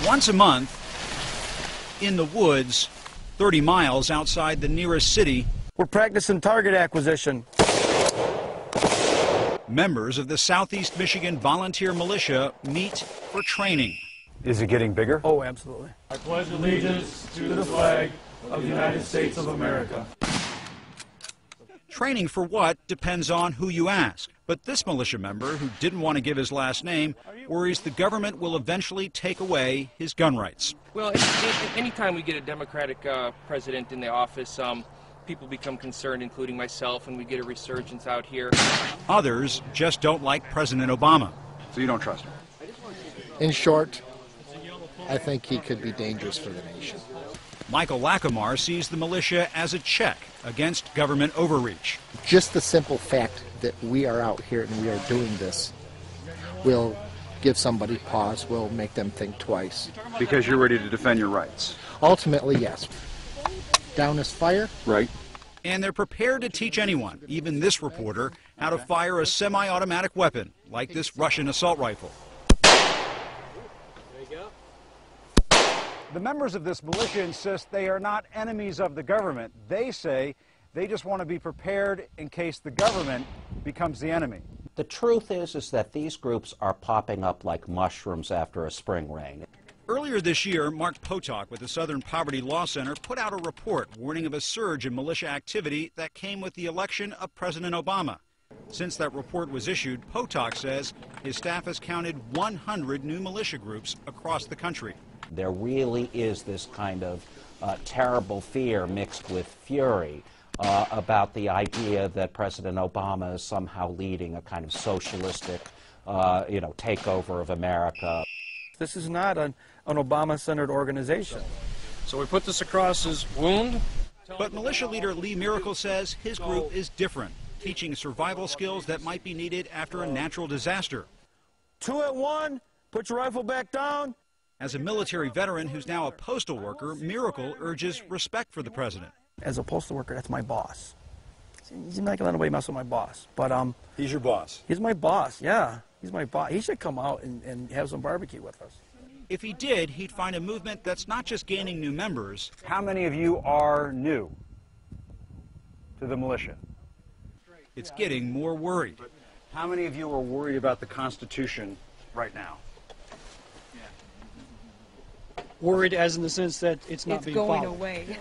Once a month, in the woods, 30 miles outside the nearest city, we're practicing target acquisition. Members of the Southeast Michigan Volunteer Militia meet for training. Is it getting bigger? Oh, absolutely. I pledge allegiance to the flag of the United States of America. Training for what depends on who you ask. But this militia member, who didn't want to give his last name, worries the government will eventually take away his gun rights. Well, anytime we get a Democratic president in the office, people become concerned, including myself, and we get a resurgence out here. Others just don't like President Obama. So you don't trust him? In short, I think he could be dangerous for the nation. Michael Lackamar sees the militia as a check against government overreach. Just the simple fact that we are out here and we are doing this will give somebody pause, will make them think twice. Because you're ready to defend your rights? Ultimately, yes. Down is fire. Right. And they're prepared to teach anyone, even this reporter, how to fire a semi-automatic weapon, like this Russian assault rifle. The members of this militia insist they are not enemies of the government. They say they just want to be prepared in case the government becomes the enemy. The truth is that these groups are popping up like mushrooms after a spring rain. Earlier this year, Mark Potok with the Southern Poverty Law Center put out a report warning of a surge in militia activity that came with the election of President Obama. Since that report was issued, Potok says his staff has counted 100 new militia groups across the country. There really is this kind of terrible fear mixed with fury about the idea that President Obama is somehow leading a kind of socialistic, takeover of America. This is not an Obama-centered organization. So we put this across his wound. But militia leader Lee Miracle says his group is different, teaching survival skills that might be needed after a natural disaster. 2 at 1, put your rifle back down. As a military veteran who's now a postal worker, Miracle urges respect for the president. As a postal worker, that's my boss. He's not going to let anybody mess with my boss. But He's your boss. he's my boss, yeah. He's my boss. He should come out and have some barbecue with us. If he did, he'd find a movement that's not just gaining new members. How many of you are new to the militia? It's getting more worried. How many of you are worried about the Constitution right now? Worried as in the sense that it's not being followed. It's going away.